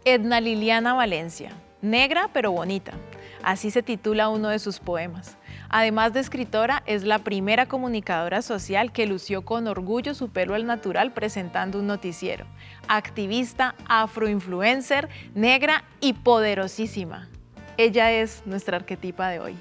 Edna Liliana Valencia, negra pero bonita. Así se titula uno de sus poemas. Además de escritora, es la primera comunicadora social que lució con orgullo su pelo al natural presentando un noticiero. Activista, afroinfluencer, negra y poderosísima. Ella es nuestra arquetipa de hoy.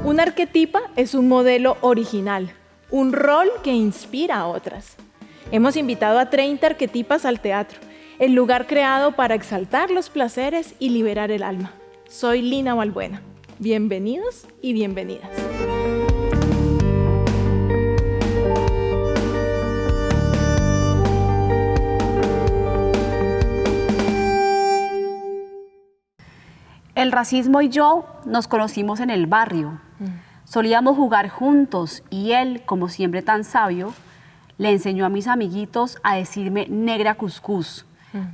Una arquetipa es un modelo original, un rol que inspira a otras. Hemos invitado a 30 arquetipas al teatro, el lugar creado para exaltar los placeres y liberar el alma. Soy Lina Balbuena. Bienvenidos y bienvenidas. El racismo y yo nos conocimos en el barrio. Solíamos jugar juntos y él, como siempre tan sabio, le enseñó a mis amiguitos a decirme negra cuscús,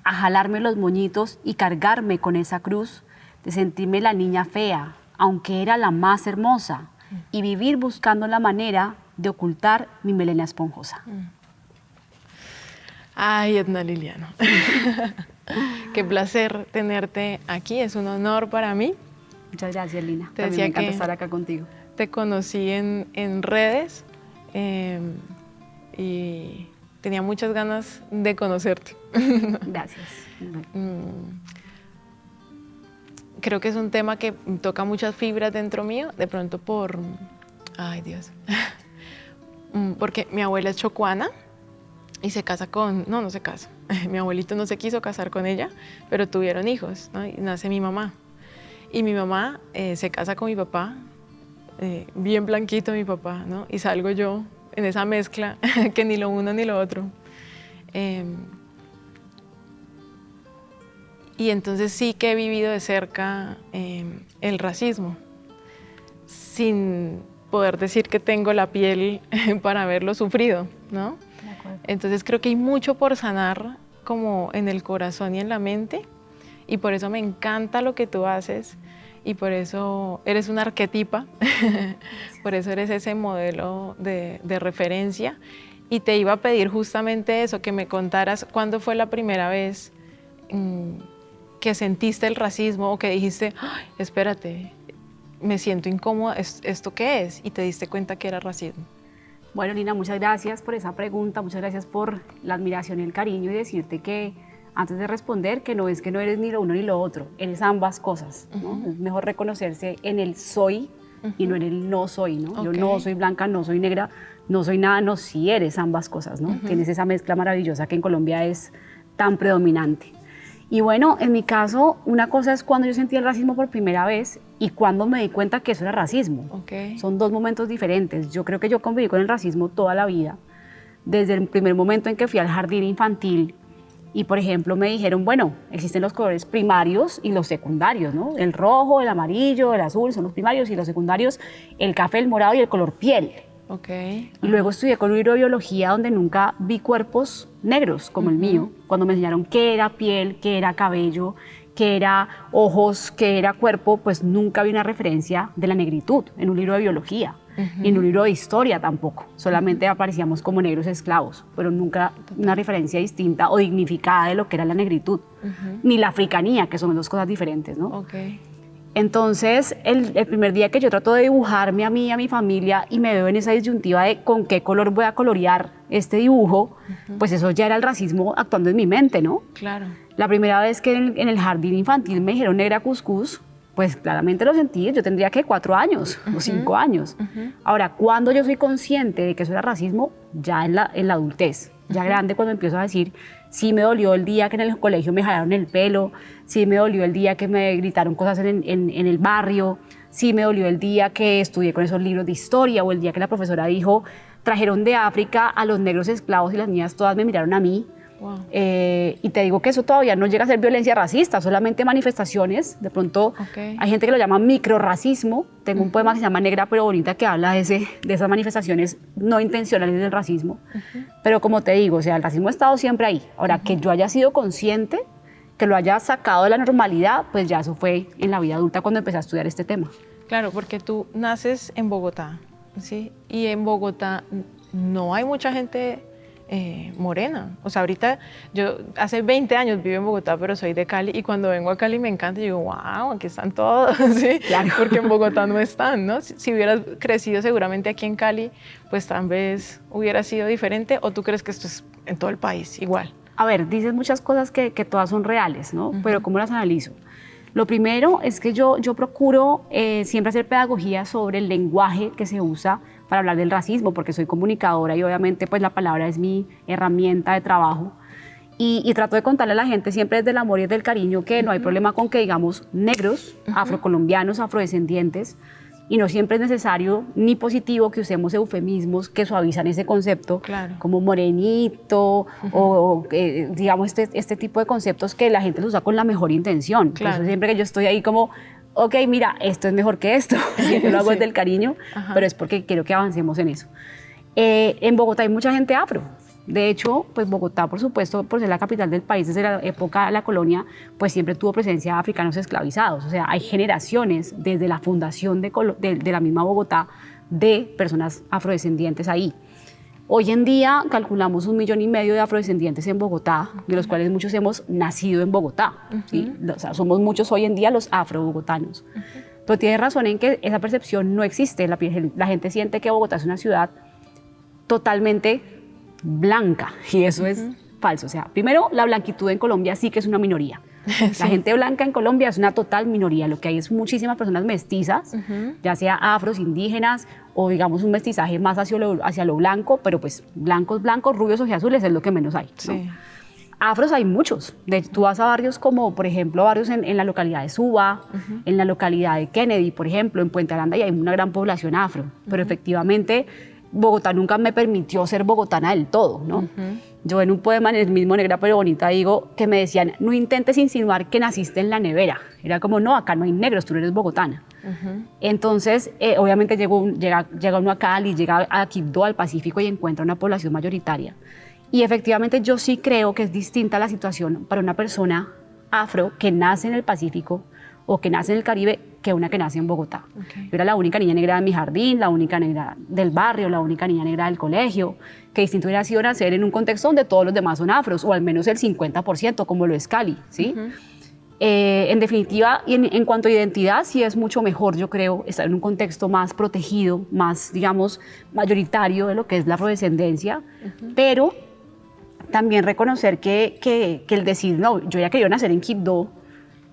a jalarme los moñitos y cargarme con esa cruz de sentirme la niña fea, aunque era la más hermosa, y vivir buscando la manera de ocultar mi melena esponjosa. Ay, Edna Liliana. Qué placer tenerte aquí, es un honor para mí. Muchas gracias, Lina. Te También decía me encanta que estar acá contigo. Te conocí en redes y tenía muchas ganas de conocerte. Gracias. Creo que es un tema que toca muchas fibras dentro mío, de pronto por... Ay, Dios. Porque mi abuela es chocuana y se casa con... No se casa. Mi abuelito no se quiso casar con ella, pero tuvieron hijos, ¿no? Y nace mi mamá. Y mi mamá se casa con mi papá, bien blanquito mi papá, ¿no? Y salgo yo en esa mezcla que ni lo uno ni lo otro. Y entonces sí que he vivido de cerca el racismo, sin poder decir que tengo la piel para haberlo sufrido, ¿no? De acuerdo. Entonces creo que hay mucho por sanar como en el corazón y en la mente, y por eso me encanta lo que tú haces, y por eso eres una arquetipa, por eso eres ese modelo de referencia. Y te iba a pedir justamente eso, que me contaras cuándo fue la primera vez que sentiste el racismo o que dijiste, "Ay, espérate, me siento incómoda, ¿esto qué es?" Y te diste cuenta que era racismo. Bueno, Lina, muchas gracias por esa pregunta, muchas gracias por la admiración y el cariño, y decirte que antes de responder que no eres ni lo uno ni lo otro, eres ambas cosas, ¿no? Es mejor reconocerse en el soy y no en el no soy, ¿no? Yo no soy blanca, no soy negra, no soy nada, no, sí eres ambas cosas, ¿no? Tienes esa mezcla maravillosa que en Colombia es tan predominante. Y bueno, en mi caso, una cosa es cuando yo sentí el racismo por primera vez y cuando me di cuenta que eso era racismo. Son dos momentos diferentes. Yo creo que yo conviví con el racismo toda la vida, desde el primer momento en que fui al jardín infantil y, por ejemplo, me dijeron, bueno, existen los colores primarios y los secundarios, ¿no? El rojo, el amarillo, el azul son los primarios, y los secundarios, el café, el morado y el color piel. Y luego estudié con un libro de biología donde nunca vi cuerpos negros como el mío, cuando me enseñaron qué era piel, qué era cabello, qué era ojos, qué era cuerpo, pues nunca vi una referencia de la negritud en un libro de biología, ni en un libro de historia tampoco, solamente aparecíamos como negros esclavos, pero nunca una referencia distinta o dignificada de lo que era la negritud, ni la africanía, que son dos cosas diferentes, ¿no? Entonces, el primer día que yo trato de dibujarme a mí y a mi familia y me veo en esa disyuntiva de con qué color voy a colorear este dibujo, pues eso ya era el racismo actuando en mi mente, ¿no? Claro. La primera vez que en el jardín infantil me dijeron negra cuscús, pues claramente lo sentí, yo tendría que 4 años o 5 años. Ahora, cuando yo soy consciente de que eso era racismo, ya en la adultez, ya grande, cuando empiezo a decir, sí me dolió el día que en el colegio me jalaron el pelo, sí me dolió el día que me gritaron cosas en el barrio, sí me dolió el día que estudié con esos libros de historia, o el día que la profesora dijo, trajeron de África a los negros esclavos y las niñas todas me miraron a mí, Wow. Y te digo que eso todavía no llega a ser violencia racista, solamente manifestaciones. De pronto hay gente que lo llama microrracismo. Tengo un poema que se llama Negra pero bonita que habla de esas manifestaciones no intencionales del racismo. Pero como te digo, o sea, el racismo ha estado siempre ahí. Ahora, que yo haya sido consciente, que lo haya sacado de la normalidad, pues ya eso fue en la vida adulta cuando empecé a estudiar este tema. Claro, porque tú naces en Bogotá, ¿sí? Y en Bogotá no hay mucha gente morena. O sea, ahorita yo hace 20 años vivo en Bogotá, pero soy de Cali y cuando vengo a Cali me encanta y digo, wow, aquí están todos, ¿sí? Claro. Porque en Bogotá no están, ¿no? Si hubieras crecido seguramente aquí en Cali, pues tal vez hubiera sido diferente, o tú crees que esto es en todo el país igual. A ver, dices muchas cosas que todas son reales, ¿no? Pero ¿cómo las analizo? Lo primero es que yo procuro siempre hacer pedagogía sobre el lenguaje que se usa para hablar del racismo, porque soy comunicadora y obviamente pues la palabra es mi herramienta de trabajo. Y trato de contarle a la gente siempre desde el amor y desde el cariño que no hay problema con que digamos negros, afrocolombianos, afrodescendientes, y no siempre es necesario ni positivo que usemos eufemismos que suavizan ese concepto, como morenito o digamos este tipo de conceptos que la gente los usa con la mejor intención. Por eso siempre que yo estoy ahí como, ok, mira, esto es mejor que esto, yo lo hago desde el cariño, pero es porque quiero que avancemos en eso. En Bogotá hay mucha gente afro. De hecho, pues Bogotá, por supuesto, por ser la capital del país desde la época de la colonia, pues siempre tuvo presencia de africanos esclavizados. O sea, hay generaciones desde la fundación de la misma Bogotá de personas afrodescendientes ahí. Hoy en día calculamos 1,5 millones de afrodescendientes en Bogotá, de los cuales muchos hemos nacido en Bogotá. ¿Sí? O sea, somos muchos hoy en día los afrobogotanos. Pero tienes razón en que esa percepción no existe. La gente siente que Bogotá es una ciudad totalmente blanca, y eso es falso. O sea, primero, la blanquitud en Colombia sí que es una minoría. La gente blanca en Colombia es una total minoría. Lo que hay es muchísimas personas mestizas, ya sea afros, indígenas, o digamos un mestizaje más hacia lo blanco, pero pues blancos, rubios, ojiazules es lo que menos hay, ¿no? Sí. Afros hay muchos. Tú vas a barrios como, por ejemplo, barrios en la localidad de Suba, en la localidad de Kennedy, por ejemplo, en Puente Aranda, y hay una gran población afro. Pero efectivamente, Bogotá nunca me permitió ser bogotana del todo, ¿no? Yo en un poema, en el mismo Negra pero bonita, digo que me decían, no intentes insinuar que naciste en la nevera. Era como, no, acá no hay negros, tú no eres bogotana. Entonces, obviamente llega uno a Cali, llega a Quibdó, al Pacífico, y encuentra una población mayoritaria. Y efectivamente yo sí creo que es distinta la situación para una persona afro que nace en el Pacífico o que nace en el Caribe que una que nace en Bogotá. Yo era la única niña negra de mi jardín, la única negra del barrio, la única niña negra del colegio. Que distinto hubiera sido nacer en un contexto donde todos los demás son afros, o al menos el 50%, como lo es Cali, ¿sí? En definitiva, y en cuanto a identidad, sí es mucho mejor, yo creo, estar en un contexto más protegido, más, digamos, mayoritario de lo que es la afrodescendencia, pero también reconocer que el decir, no, yo ya quería nacer en Quibdó,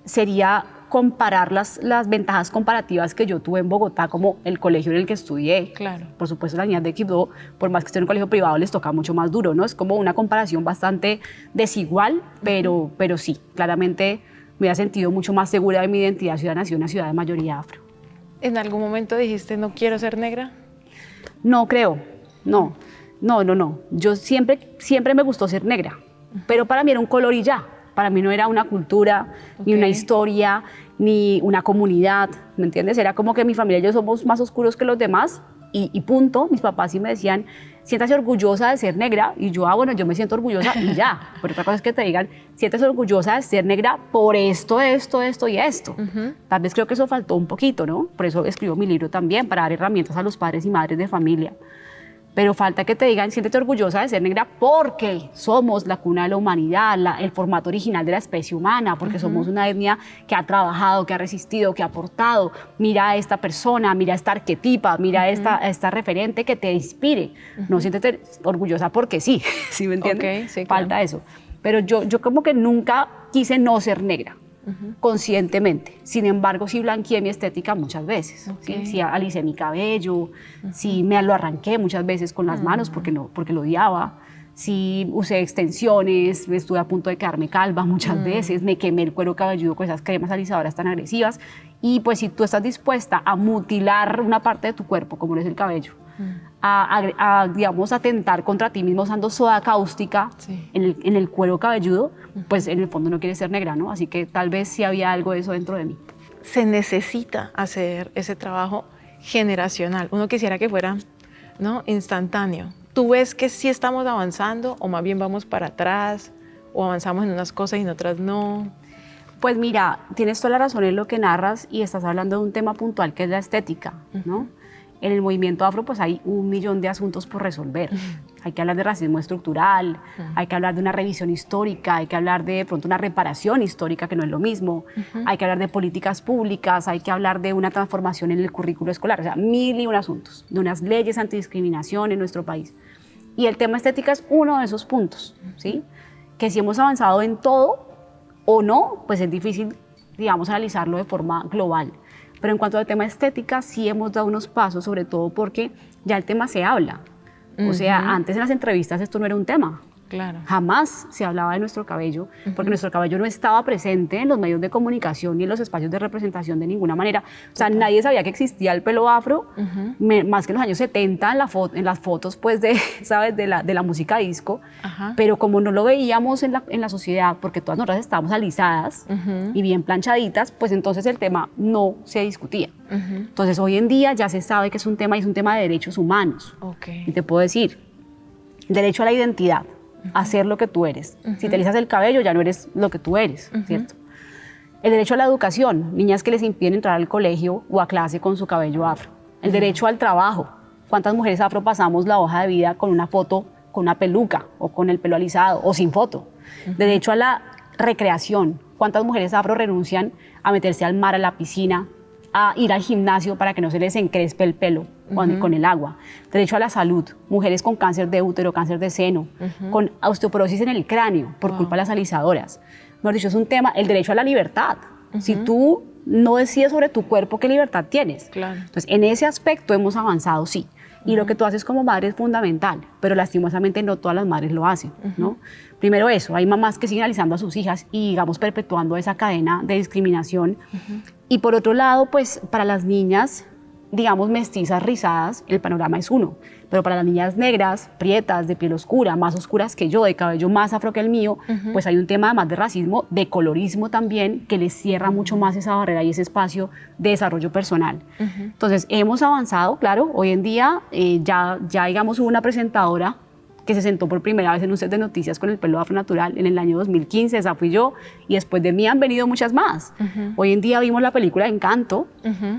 sería comparar las ventajas comparativas que yo tuve en Bogotá, como el colegio en el que estudié. Claro. Por supuesto, las niñas de Quibdó, por más que estén en un colegio privado, les toca mucho más duro, ¿no? Es como una comparación bastante desigual, pero sí, claramente me he sentido mucho más segura de mi identidad ciudadana, nací en una ciudad de mayoría afro. ¿En algún momento dijiste, no quiero ser negra? No creo, no. Yo siempre me gustó ser negra, pero para mí era un color y ya. Para mí no era una cultura, ni una historia, ni una comunidad, ¿me entiendes? Era como que mi familia y yo somos más oscuros que los demás y punto. Mis papás sí me decían, siéntase orgullosa de ser negra, y yo, bueno, yo me siento orgullosa y ya. Pero otra cosa es que te digan, siéntase orgullosa de ser negra por esto y esto. Tal vez creo que eso faltó un poquito, ¿no? Por eso escribo mi libro también, para dar herramientas a los padres y madres de familia. Pero falta que te digan, siéntete orgullosa de ser negra porque somos la cuna de la humanidad, el formato original de la especie humana, porque somos una etnia que ha trabajado, que ha resistido, que ha aportado. Mira a esta persona, mira a esta arquetipa, mira a esta referente que te inspire. No siéntete orgullosa porque sí, ¿sí me entiendes? Sí, falta claro. eso. Pero yo como que nunca quise no ser negra. Conscientemente. Sin embargo, sí blanqueé mi estética muchas veces. Sí alicé mi cabello, sí me lo arranqué muchas veces con las manos porque lo odiaba. Sí usé extensiones, estuve a punto de quedarme calva muchas veces, me quemé el cuero cabelludo con esas cremas alisadoras tan agresivas. Y pues si tú estás dispuesta a mutilar una parte de tu cuerpo, como es el cabello, digamos, atentar contra ti mismo usando soda cáustica Sí. en el cuero cabelludo, pues en el fondo no quieres ser negra, ¿no? Así que tal vez sí había algo de eso dentro de mí. Se necesita hacer ese trabajo generacional. Uno quisiera que fuera, ¿no?, instantáneo. ¿Tú ves que sí estamos avanzando o más bien vamos para atrás o avanzamos en unas cosas y en otras no? Pues mira, tienes toda la razón en lo que narras y estás hablando de un tema puntual que es la estética, ¿no? En el movimiento afro pues hay 1.000.000 de asuntos por resolver. Hay que hablar de racismo estructural, hay que hablar de una revisión histórica, hay que hablar de pronto una reparación histórica, que no es lo mismo, hay que hablar de políticas públicas, hay que hablar de una transformación en el currículo escolar, o sea, 1.001 asuntos, de unas leyes antidiscriminación en nuestro país. Y el tema estética es uno de esos puntos, ¿sí? Que si hemos avanzado en todo o no, pues es difícil, digamos, analizarlo de forma global. Pero en cuanto al tema estética, sí hemos dado unos pasos, sobre todo porque ya el tema se habla. O sea, antes en las entrevistas esto no era un tema. Claro. Jamás se hablaba de nuestro cabello, porque nuestro cabello no estaba presente en los medios de comunicación ni en los espacios de representación de ninguna manera. O sea, nadie sabía que existía el pelo afro, más que en los años 70 en las fotos, pues, ¿sabes? de la música disco. Pero como no lo veíamos en la sociedad, porque todas nosotras estábamos alisadas y bien planchaditas, pues entonces el tema no se discutía. Entonces hoy en día ya se sabe que es un tema y es un tema de derechos humanos. Y te puedo decir, derecho a la identidad, a ser lo que tú eres. Si te alisas el cabello ya no eres lo que tú eres, ¿cierto? El derecho a la educación, niñas que les impiden entrar al colegio o a clase con su cabello afro. El derecho al trabajo. ¿Cuántas mujeres afro pasamos la hoja de vida con una foto, con una peluca o con el pelo alisado o sin foto? Derecho a la recreación. ¿Cuántas mujeres afro renuncian a meterse al mar, a la piscina, a ir al gimnasio para que no se les encrespe el pelo con el agua? Derecho a la salud, mujeres con cáncer de útero, cáncer de seno, con osteoporosis en el cráneo por culpa de las alisadoras. Mejor dicho, es un tema, el derecho a la libertad. Si tú no decides sobre tu cuerpo, ¿qué libertad tienes? Claro. Entonces, en ese aspecto hemos avanzado, sí. Y lo que tú haces como madre es fundamental, pero lastimosamente no todas las madres lo hacen, ¿no? Primero eso, hay mamás que siguen alisando a sus hijas y, digamos, perpetuando esa cadena de discriminación. Y por otro lado, pues, para las niñas, digamos, mestizas, rizadas, el panorama es uno. Pero para las niñas negras, prietas, de piel oscura, más oscuras que yo, de cabello más afro que el mío, pues hay un tema además de racismo, de colorismo también, que les cierra mucho más esa barrera y ese espacio de desarrollo personal. Entonces, hemos avanzado, claro. Hoy en día ya digamos, hubo una presentadora que se sentó por primera vez en un set de noticias con el pelo afro natural en el año 2015, esa fui yo, y después de mí han venido muchas más. Hoy en día vimos la película Encanto,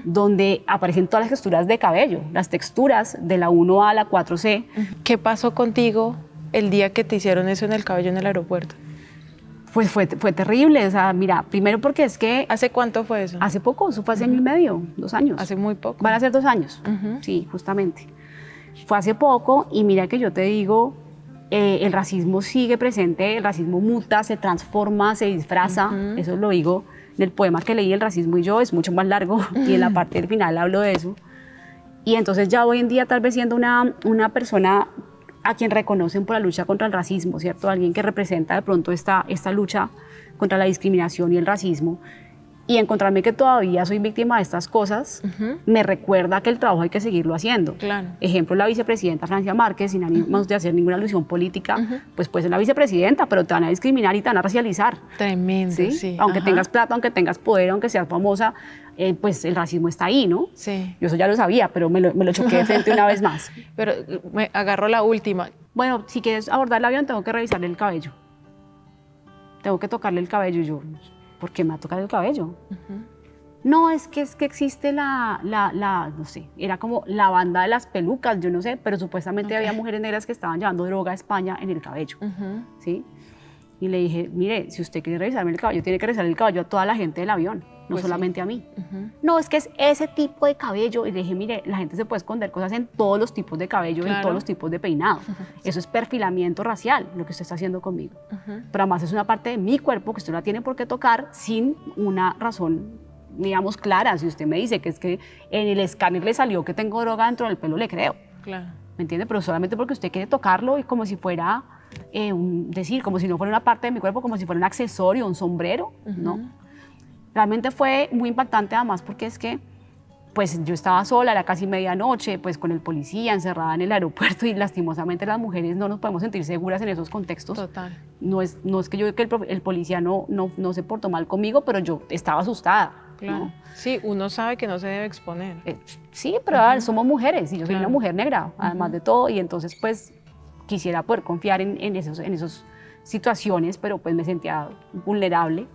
donde aparecen todas las texturas de cabello, las texturas de la 1A a la 4C. ¿Qué pasó contigo el día que te hicieron eso en el cabello en el aeropuerto? Pues fue terrible, o sea, mira, primero porque es que... ¿Hace cuánto fue eso? Hace poco, eso fue hace año y medio, 2 años. Hace muy poco. Van a ser 2 años, sí, justamente. Fue hace poco y mira que yo te digo, el racismo sigue presente, el racismo muta, se transforma, se disfraza, eso lo digo en el poema que leí, El racismo y yo, es mucho más largo y en la parte del final hablo de eso. Y entonces ya hoy en día tal vez siendo una persona a quien reconocen por la lucha contra el racismo, ¿cierto? Alguien que representa de pronto esta lucha contra la discriminación y el racismo, y encontrarme que todavía soy víctima de estas cosas, me recuerda que el trabajo hay que seguirlo haciendo. Claro. Ejemplo, la vicepresidenta Francia Márquez, sin ánimos de hacer ninguna alusión política, pues es la vicepresidenta, pero te van a discriminar y te van a racializar. Tremendo, sí. Aunque tengas plata, aunque tengas poder, aunque seas famosa, pues el racismo está ahí, ¿no? Sí. Yo eso ya lo sabía, pero me lo choqué de frente una vez más. Pero me agarró la última. Bueno, si quieres abordar el avión, tengo que revisarle el cabello. Tengo que tocarle el cabello y yo... ¿Por qué me va a tocar el cabello? No, es que existe no sé, era como la banda de las pelucas, yo no sé, pero supuestamente había mujeres negras que estaban llevando droga a España en el cabello, ¿sí? Y le dije, mire, si usted quiere revisarme el cabello, tiene que revisar el cabello a toda la gente del avión, no pues solamente a mí. No, es que es ese tipo de cabello. Y le dije, mire, la gente se puede esconder cosas en todos los tipos de cabello, claro, en todos los tipos de peinado. Eso es perfilamiento racial, lo que usted está haciendo conmigo. Pero además es una parte de mi cuerpo que usted no la tiene por qué tocar sin una razón, digamos, clara. Si usted me dice que es que en el escáner le salió que tengo droga dentro del pelo, le creo. Claro. ¿Me entiende? Pero solamente porque usted quiere tocarlo y como si fuera, como si no fuera una parte de mi cuerpo, como si fuera un accesorio, un sombrero, ¿no? Realmente fue muy impactante además porque es que pues yo estaba sola, era casi medianoche, pues con el policía encerrada en el aeropuerto y lastimosamente las mujeres no nos podemos sentir seguras en esos contextos. Total. No es que yo que el policía no se portó mal conmigo, pero yo estaba asustada. Claro. ¿No? Sí, uno sabe que no se debe exponer. Sí, pero a ver, somos mujeres y yo soy una mujer negra, además de todo, y entonces pues quisiera poder confiar en esas situaciones, pero pues me sentía vulnerable.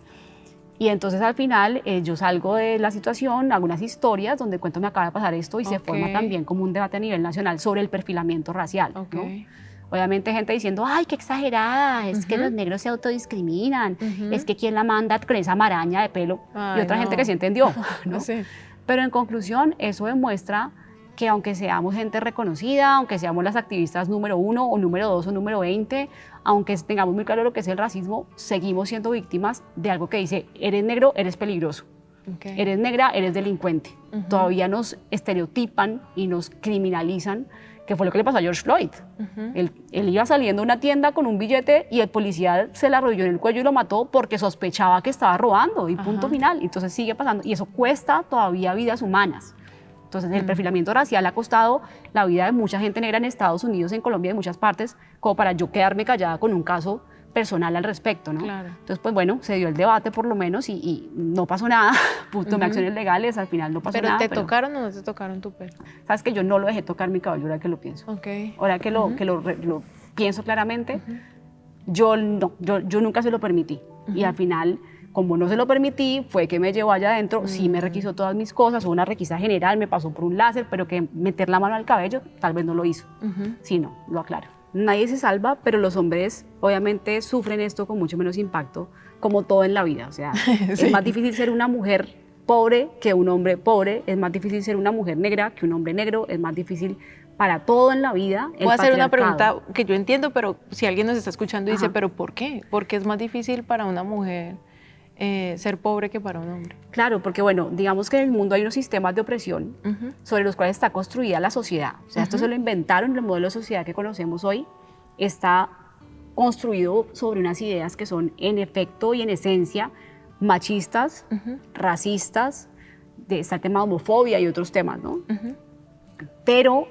Y entonces al final yo salgo de la situación, hago unas historias donde cuento me acaba de pasar esto y se forma también como un debate a nivel nacional sobre el perfilamiento racial. ¿No? Obviamente gente diciendo, ay, qué exagerada, es que los negros se autodiscriminan, es que quién la manda con esa maraña de pelo. Y otra gente que sí entendió. ¿No? Sí. Pero en conclusión, eso demuestra que aunque seamos gente reconocida, aunque seamos las activistas número 1 o número 2 o número 20, aunque tengamos muy claro lo que es el racismo, seguimos siendo víctimas de algo que dice, eres negro, eres peligroso, eres negra, eres delincuente. Todavía nos estereotipan y nos criminalizan, que fue lo que le pasó a George Floyd. Él iba saliendo de una tienda con un billete y el policía se le arrolló en el cuello y lo mató porque sospechaba que estaba robando y punto final. Entonces sigue pasando y eso cuesta todavía vidas humanas. Entonces, el perfilamiento racial ha costado la vida de mucha gente negra en Estados Unidos, en Colombia, en muchas partes, como para yo quedarme callada con un caso personal al respecto, ¿no? Claro. Entonces, pues bueno, se dio el debate por lo menos y no pasó nada. Tomé acciones legales, al final no pasó nada. ¿Pero te tocaron o no te tocaron tu pelo? Sabes que yo no lo dejé tocar mi cabello, ahora que lo pienso. Ahora que lo pienso claramente, yo nunca se lo permití. Y al final, como no se lo permití, fue que me llevó allá adentro, sí me requisó todas mis cosas, hubo una requisa general, me pasó por un láser, pero que meter la mano al cabello tal vez no lo hizo. Sí, no, lo aclaro. Nadie se salva, pero los hombres obviamente sufren esto con mucho menos impacto, como todo en la vida. O sea, sí. Es más difícil ser una mujer pobre que un hombre pobre, es más difícil ser una mujer negra que un hombre negro, es más difícil para todo en la vida. Voy a hacer una pregunta que yo entiendo, pero si alguien nos está escuchando y dice, ¿pero por qué? ¿Por qué es más difícil para una mujer ser pobre que para un hombre? Claro, porque bueno, digamos que en el mundo hay unos sistemas de opresión sobre los cuales está construida la sociedad. O sea, esto se lo inventaron, el modelo de sociedad que conocemos hoy está construido sobre unas ideas que son en efecto y en esencia machistas, racistas, está el tema de homofobia y otros temas, ¿no? Pero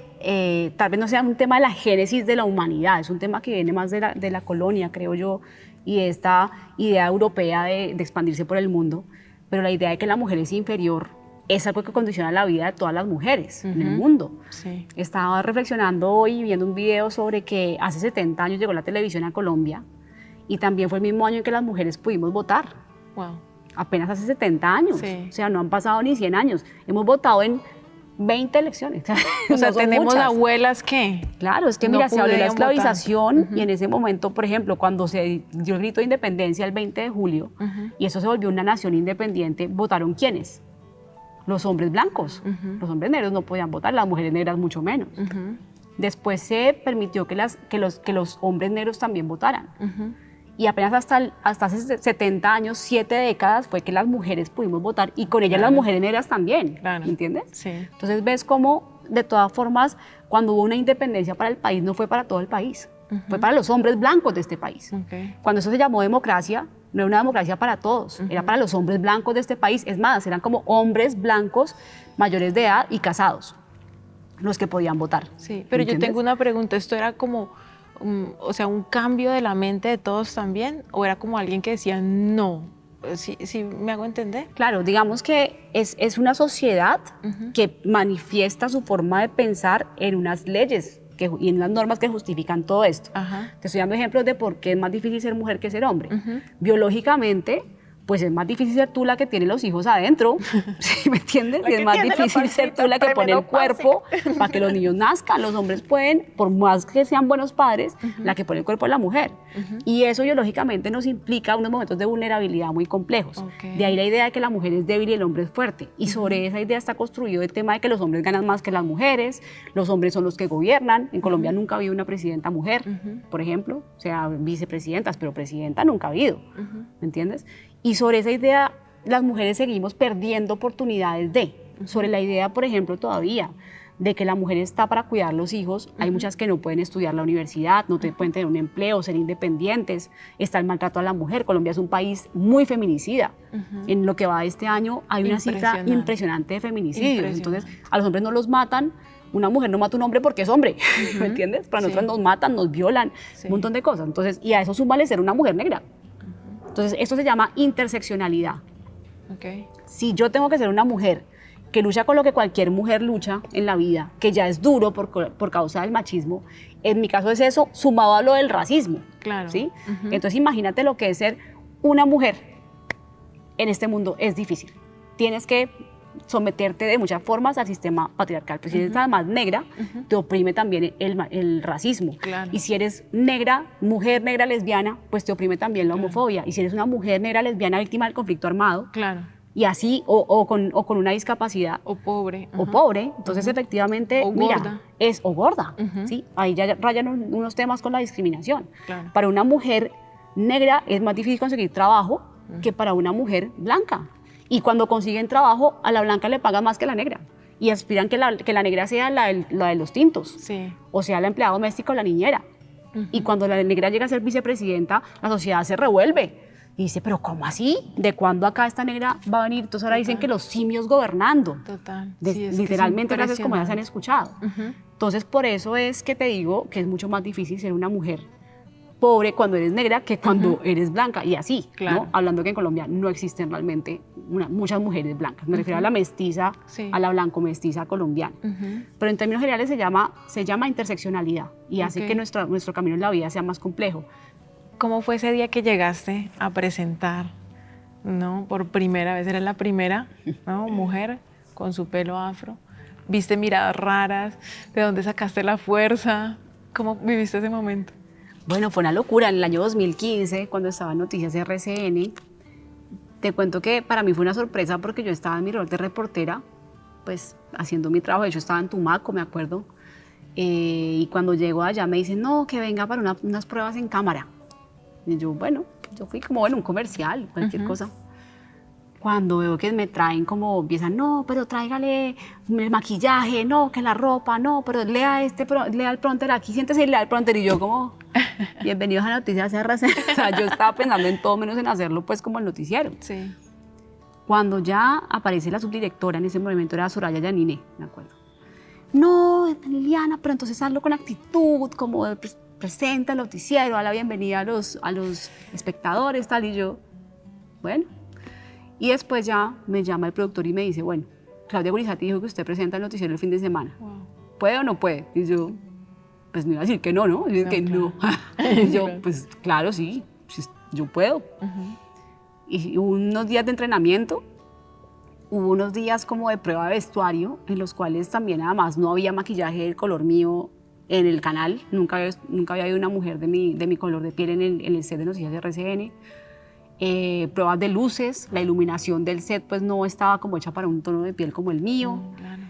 tal vez no sea un tema de la génesis de la humanidad, es un tema que viene más de la colonia, creo yo, y esta idea europea de expandirse por el mundo, pero la idea de que la mujer es inferior es algo que condiciona la vida de todas las mujeres en el mundo. Sí. Estaba reflexionando hoy, viendo un video sobre que hace 70 años llegó la televisión a Colombia y también fue el mismo año en que las mujeres pudimos votar. Wow. Apenas hace 70 años, sí. O sea, no han pasado ni 100 años. Hemos votado en 20 elecciones. O sea, tenemos muchas abuelas que... Claro, es que mira, se habló de la esclavización y en ese momento, por ejemplo, cuando se dio el grito de independencia el 20 de julio y eso se volvió una nación independiente, ¿votaron quiénes? Los hombres blancos. Los hombres negros no podían votar, las mujeres negras mucho menos. Después se permitió que los hombres negros también votaran. Y apenas hasta hace 70 años, 7 décadas, fue que las mujeres pudimos votar y con ellas las mujeres negras también, ¿entiendes? Sí. Entonces ves cómo, de todas formas, cuando hubo una independencia para el país, no fue para todo el país, fue para los hombres blancos de este país. Cuando eso se llamó democracia, no era una democracia para todos, era para los hombres blancos de este país. Es más, eran como hombres blancos mayores de edad y casados los que podían votar. Sí, pero ¿entiendes? Yo tengo una pregunta, ¿esto era como... o sea, un cambio de la mente de todos también, o era como alguien que decía no? ¿Sí me hago entender? Claro, digamos que es una sociedad que manifiesta su forma de pensar en unas leyes y en unas normas que justifican todo esto. Te estoy dando ejemplos de por qué es más difícil ser mujer que ser hombre. Biológicamente, pues es más difícil ser tú la que tiene los hijos adentro, ¿sí me entiendes? Y es más difícil ser tú la que pone el cuerpo para que los niños nazcan. Los hombres pueden, por más que sean buenos padres, la que pone el cuerpo es la mujer. Y eso biológicamente nos implica unos momentos de vulnerabilidad muy complejos. De ahí la idea de que la mujer es débil y el hombre es fuerte. Y sobre esa idea está construido el tema de que los hombres ganan más que las mujeres, los hombres son los que gobiernan. En Colombia nunca ha habido una presidenta mujer, por ejemplo, o sea, vicepresidentas, pero presidenta nunca ha habido, ¿me entiendes? Y sobre esa idea, las mujeres seguimos perdiendo oportunidades sobre la idea, por ejemplo, todavía de que la mujer está para cuidar los hijos. Hay muchas que no pueden estudiar la universidad, no pueden tener un empleo, ser independientes, está el maltrato a la mujer. Colombia es un país muy feminicida. En lo que va de este año hay una cifra impresionante de feminicidios. Entonces, a los hombres no los matan. Una mujer no mata a un hombre porque es hombre, ¿me entiendes? Para nosotros nos matan, nos violan, un montón de cosas. Entonces, y a eso súmale ser una mujer negra. Entonces, esto se llama interseccionalidad. Si yo tengo que ser una mujer que lucha con lo que cualquier mujer lucha en la vida, que ya es duro por causa del machismo, en mi caso es eso, sumado a lo del racismo. Claro. ¿Sí? Entonces, imagínate lo que es ser una mujer en este mundo, es difícil. Tienes que someterte de muchas formas al sistema patriarcal. Pero si eres además negra, te oprime también el racismo. Claro. Y si eres negra, mujer negra lesbiana, pues te oprime también la homofobia. Y si eres una mujer negra lesbiana víctima del conflicto armado, Claro. y así, o con una discapacidad. O pobre. O pobre. Entonces, efectivamente, o mira, gorda. o gorda. ¿Sí? Ahí ya rayan unos temas con la discriminación. Claro. Para una mujer negra es más difícil conseguir trabajo que para una mujer blanca. Y cuando consiguen trabajo, a la blanca le pagan más que a la negra. Y aspiran que la negra sea la de los tintos. Sí. O sea, la empleada doméstica o la niñera. Y cuando la negra llega a ser vicepresidenta, la sociedad se revuelve. Y dice, pero ¿cómo así? ¿De cuándo acá esta negra va a venir? Entonces ahora dicen que los simios gobernando. Total. Sí, literalmente frases como las han escuchado. Entonces por eso es que te digo que es mucho más difícil ser una mujer pobre cuando eres negra que cuando eres blanca. Y así, claro. ¿no? Hablando que en Colombia no existen realmente muchas mujeres blancas. Me refiero a la mestiza, a la blanco-mestiza colombiana. Pero en términos generales se llama interseccionalidad y hace que nuestro camino en la vida sea más complejo. ¿Cómo fue ese día que llegaste a presentar, ¿no? Por primera vez, eres la primera, ¿no? Mujer con su pelo afro? ¿Viste miradas raras? ¿De dónde sacaste la fuerza? ¿Cómo viviste ese momento? Bueno, fue una locura. En el año 2015, cuando estaba en Noticias RCN, te cuento que para mí fue una sorpresa porque yo estaba en mi rol de reportera, pues haciendo mi trabajo. De hecho, estaba en Tumaco, me acuerdo. Y cuando llego allá me dicen, no, que venga para unas pruebas en cámara. Y yo, bueno, yo fui como en un comercial, cualquier cosa. Cuando veo que me traen como, empiezan, no, pero tráigale el maquillaje, no, que la ropa, no, pero lea el prompter aquí, siéntese y lea el prompter. Y yo como, bienvenidos a Noticias RCN. O sea, yo estaba pensando en todo menos en hacerlo pues como el noticiero. Sí. Cuando ya aparece la subdirectora, en ese momento era Soraya Yanine, me acuerdo. No, Liliana, pero entonces hazlo con actitud, como presenta el noticiero, da la bienvenida a los espectadores, tal, y yo, bueno. Y después ya me llama el productor y me dice, bueno, Claudia Gurizati dijo que usted presenta el noticiero el fin de semana. Wow. ¿Puede o no puede? Y yo, pues me iba a decir que no, ¿no? Y yo, que no. Y yo, pues claro, sí, yo puedo. Y hubo unos días de entrenamiento, hubo unos días como de prueba de vestuario, en los cuales también además no había maquillaje del color mío en el canal. Nunca había habido una mujer de mi color de piel en el set de Noticias de RCN. Pruebas de luces, la iluminación del set pues no estaba como hecha para un tono de piel como el mío. Claro.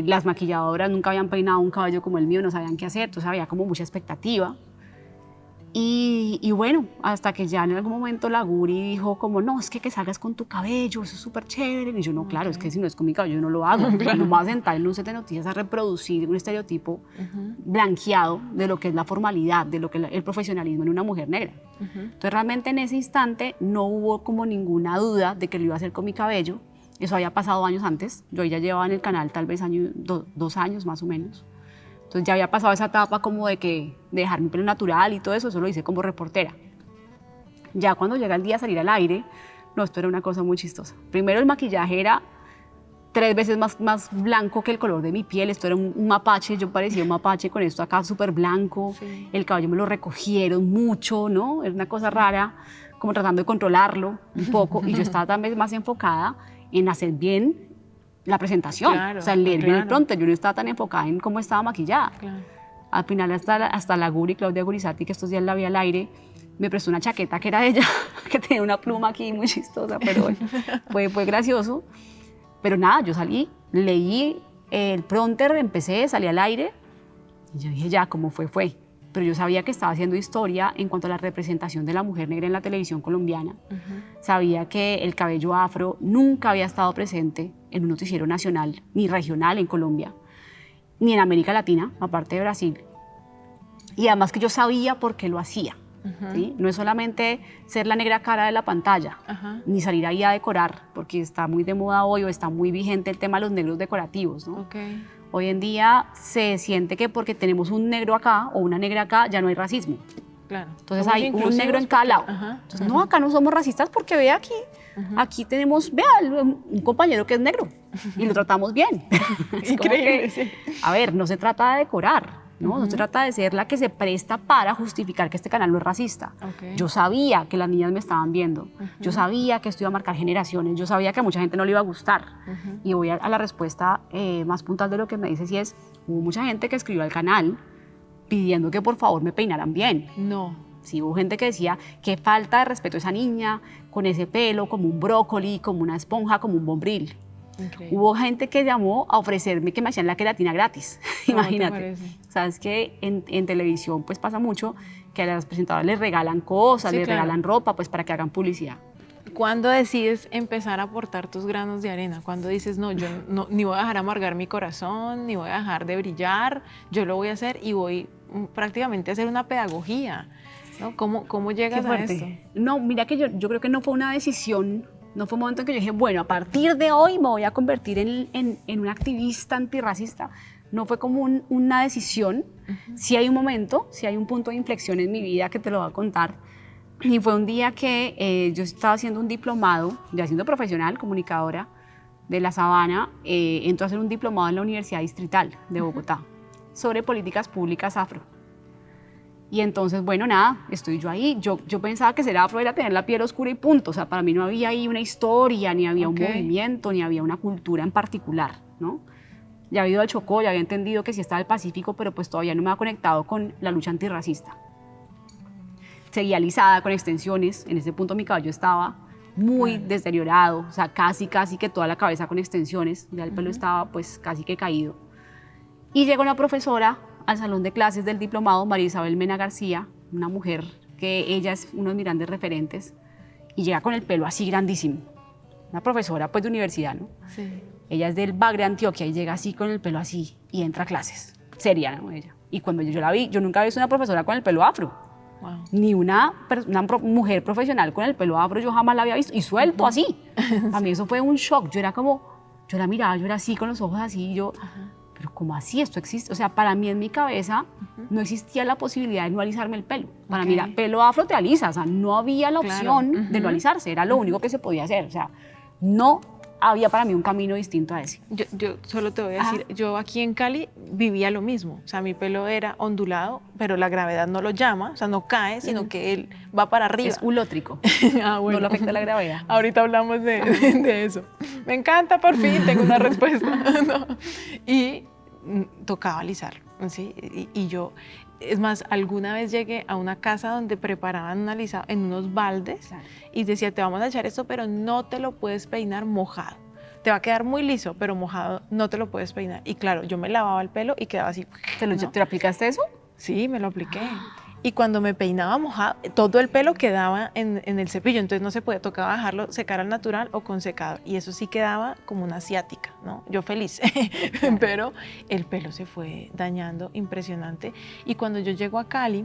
Las maquilladoras nunca habían peinado un cabello como el mío, no sabían qué hacer, entonces había como mucha expectativa. Y bueno, hasta que ya en algún momento la Guri dijo como, no, es que salgas con tu cabello, eso es súper chévere. Y yo, no, claro, es que si no es con mi cabello yo no lo hago. Claro. No me voy a sentar en un set de noticias a reproducir un estereotipo blanqueado de lo que es la formalidad, de lo que es el profesionalismo en una mujer negra. Entonces realmente en ese instante no hubo como ninguna duda de que lo iba a hacer con mi cabello. Eso había pasado años antes. Yo ya llevaba en el canal tal vez 2 años más o menos. Entonces ya había pasado esa etapa como de dejar mi pelo natural y todo eso, eso lo hice como reportera. Ya cuando llega el día de salir al aire, no, esto era una cosa muy chistosa. Primero el maquillaje era 3 veces más blanco que el color de mi piel, esto era un mapache, yo parecía un mapache con esto acá súper blanco, sí. El cabello me lo recogieron mucho, ¿no? Era una cosa rara, como tratando de controlarlo un poco, y yo estaba también más enfocada en hacer bien la presentación, claro, o sea, leer bien el prompter. Yo no estaba tan enfocada en cómo estaba maquillada. Claro. Al final hasta la Guri, Claudia Gurizati, que estos días la vi al aire, me prestó una chaqueta que era de ella, que tenía una pluma aquí muy chistosa, pero fue gracioso. Pero nada, yo salí, leí el prompter, empecé, salí al aire, y yo dije, ya, ¿cómo fue? Pero yo sabía que estaba haciendo historia en cuanto a la representación de la mujer negra en la televisión colombiana. Sabía que el cabello afro nunca había estado presente en un noticiero nacional ni regional en Colombia. ni en América Latina, aparte de Brasil. Y además que yo sabía por qué lo hacía. ¿Sí? No es solamente ser la negra cara de la pantalla, ni salir ahí a decorar, porque está muy de moda hoy o está muy vigente el tema de los negros decorativos, ¿no? Hoy en día se siente que porque tenemos un negro acá o una negra acá ya no hay racismo. Claro. Entonces hay un negro en cada lado. Entonces, no, acá no somos racistas porque ve aquí, aquí tenemos, vea, un compañero que es negro y lo tratamos bien. Increíble, sí. A ver, no se trata de decorar, ¿no? No se trata de ser la que se presta para justificar que este canal no es racista. Yo sabía que las niñas me estaban viendo, yo sabía que esto iba a marcar generaciones, yo sabía que a mucha gente no le iba a gustar. Y voy a la respuesta más puntual de lo que me dices y es, hubo mucha gente que escribió al canal pidiendo que por favor me peinaran bien. No. Sí, hubo gente que decía, qué falta de respeto a esa niña, con ese pelo, como un brócoli, como una esponja, como un bombril. Increíble. Hubo gente que llamó a ofrecerme que me hacían la queratina gratis. Imagínate. Sabes que en televisión pues pasa mucho que a las presentadoras les regalan cosas, les regalan ropa pues para que hagan publicidad. ¿Cuándo decides empezar a aportar tus granos de arena? ¿Cuándo dices, no, yo no, ni voy a dejar amargar mi corazón, ni voy a dejar de brillar, yo lo voy a hacer y voy prácticamente a hacer una pedagogía, ¿no? ¿Cómo llegas a esto? No, mira que yo creo que no fue una decisión. No fue un momento en que yo dije, bueno, a partir de hoy me voy a convertir en una activista antirracista. No fue como una decisión. Sí hay un momento, sí hay un punto de inflexión en mi vida que te lo voy a contar. Y fue un día que yo estaba haciendo un diplomado, ya siendo profesional, comunicadora de La Sabana, entró a hacer un diplomado en la Universidad Distrital de Bogotá sobre políticas públicas afro. Y entonces, bueno, nada, estoy yo ahí. Yo pensaba que ser afro era tener la piel oscura y punto. O sea, para mí no había ahí una historia, ni había un movimiento, ni había una cultura en particular, ¿no? Ya había ido al Chocó, ya había entendido que sí estaba el Pacífico, pero pues todavía no me había conectado con la lucha antirracista. Seguía alisada con extensiones. En ese punto mi cabello estaba muy deteriorado, o sea, casi que toda la cabeza con extensiones. Ya el pelo estaba pues casi que caído. Y llega una profesora al salón de clases del diplomado, María Isabel Mena García, una mujer que ella es uno de mis grandes referentes, y llega con el pelo así grandísimo. Una profesora pues de universidad, ¿no? Sí. Ella es del Bagre, Antioquia, y llega así con el pelo así y entra a clases. Seria, ¿no? Ella. Y cuando yo la vi, yo nunca había visto una profesora con el pelo afro. Wow. Ni una mujer profesional con el pelo afro, yo jamás la había visto. Y suelto así. A mí eso fue un shock. Yo era como, yo la miraba, yo era así con los ojos así, y yo... pero ¿cómo así esto existe? O sea, para mí en mi cabeza no existía la posibilidad de no alisarme el pelo. Para mí era pelo afro te alisa, o sea, no había la opción de no alisarse, era lo único que se podía hacer. O sea, no había para mí un camino distinto a ese. Yo solo te voy a decir, yo aquí en Cali vivía lo mismo. O sea, mi pelo era ondulado, pero la gravedad no lo llama, o sea, no cae, sino que él va para arriba. Es ulótrico. Bueno. No lo afecta la gravedad. Ahorita hablamos de eso. Me encanta, por fin, tengo una respuesta. ¿No? Y tocaba alisar, ¿sí? Y yo, es más, alguna vez llegué a una casa donde preparaban un alisado en unos baldes y decía, te vamos a echar esto, pero no te lo puedes peinar mojado. Te va a quedar muy liso, pero mojado no te lo puedes peinar. Y claro, yo me lavaba el pelo y quedaba así. ¿Te lo aplicaste eso? Sí, me lo apliqué. Y cuando me peinaba mojado, todo el pelo quedaba en el cepillo, entonces no se podía, tocaba dejarlo secar al natural o con secador. Y eso sí quedaba como una asiática, ¿no? Yo feliz, pero el pelo se fue dañando impresionante. Y cuando yo llego a Cali,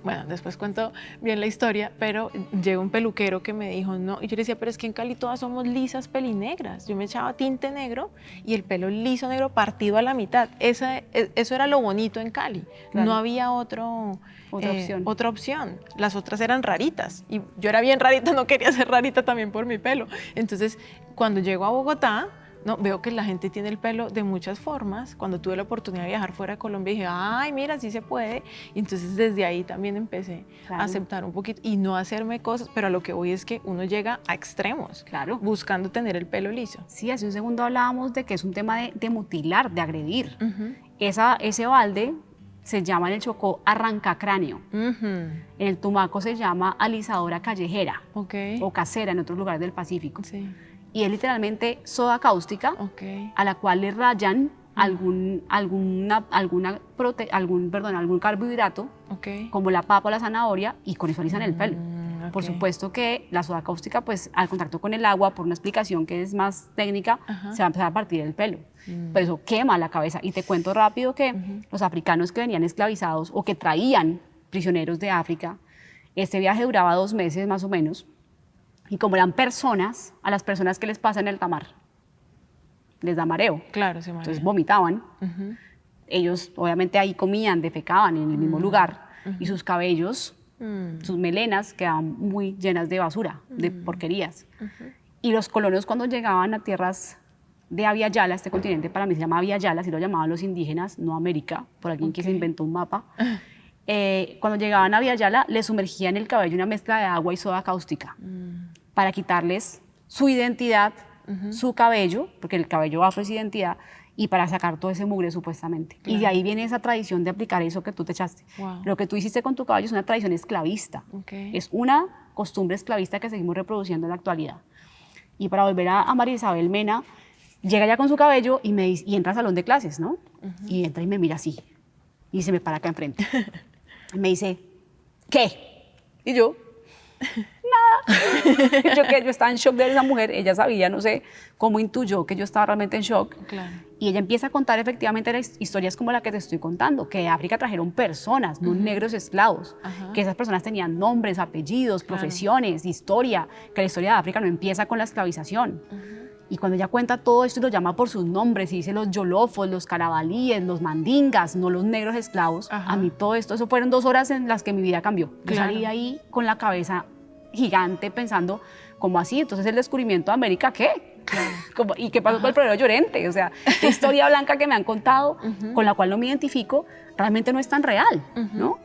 bueno, después cuento bien la historia, pero llegó un peluquero que me dijo, no, y yo le decía, pero es que en Cali todas somos lisas pelinegras. Yo me echaba tinte negro y el pelo liso negro partido a la mitad. Eso era lo bonito en Cali. Claro. No había otra opción. Las otras eran raritas y yo era bien rarita, no quería ser rarita también por mi pelo. Entonces, cuando llego a Bogotá, no, veo que la gente tiene el pelo de muchas formas. Cuando tuve la oportunidad de viajar fuera de Colombia dije, ay, mira, sí se puede. Y entonces desde ahí también empecé a aceptar un poquito y no hacerme cosas, pero a lo que voy es que uno llega a extremos, buscando tener el pelo liso. Sí, hace un segundo hablábamos de que es un tema de mutilar, de agredir. Ese balde se llama en el Chocó arrancacráneo. En el Tumaco se llama alisadora callejera o casera en otros lugares del Pacífico. Sí. Y es literalmente soda cáustica a la cual le rayan algún carbohidrato, como la papa o la zanahoria, y con eso alisan el pelo. Ok. Por supuesto que la soda cáustica, pues al contacto con el agua, por una explicación que es más técnica, se va a empezar a partir del pelo. Pero eso quema la cabeza. Y te cuento rápido que los africanos que venían esclavizados o que traían prisioneros de África, este viaje duraba 2 meses más o menos. Y como eran personas, a las personas que les pasa en el tamar, les da mareo. Claro, se Entonces vomitaban. Ellos obviamente ahí comían, defecaban en el mismo lugar. Y sus cabellos, sus melenas quedaban muy llenas de basura, de porquerías. Y los colonos cuando llegaban a tierras de Abya Yala, este continente para mí se llama Abya Yala, así lo llamaban los indígenas, no América, por alguien que se inventó un mapa. Cuando llegaban a Abya Yala, les sumergían el cabello en una mezcla de agua y soda cáustica para quitarles su identidad, su cabello, porque el cabello afro es identidad, y para sacar todo ese mugre supuestamente. Claro. Y de ahí viene esa tradición de aplicar eso que tú te echaste. Wow. Lo que tú hiciste con tu cabello es una tradición esclavista. Okay. Es una costumbre esclavista que seguimos reproduciendo en la actualidad. Y para volver a María Isabel Mena, llega ya con su cabello y entra al salón de clases, ¿no? Y entra y me mira así. Y se me para acá enfrente. Y me dice, ¿qué? Y yo, nada. Yo estaba en shock de esa mujer. Ella sabía, no sé cómo intuyó que yo estaba realmente en shock. Claro. Y ella empieza a contar efectivamente las historias como la que te estoy contando, que de África trajeron personas, no negros esclavos, que esas personas tenían nombres, apellidos, profesiones, historia, que la historia de África no empieza con la esclavización. Y cuando ella cuenta todo esto y lo llama por sus nombres y dice los yolofos, los carabalíes, los mandingas, no los negros esclavos, a mí todo esto, eso fueron 2 horas en las que mi vida cambió. Yo Claro. salí de ahí con la cabeza gigante pensando, ¿cómo así? Entonces el descubrimiento de América, ¿qué? ¿Y qué pasó con el Florero Llorente? O sea, la historia blanca que me han contado, con la cual no me identifico, realmente no es tan real, ¿no?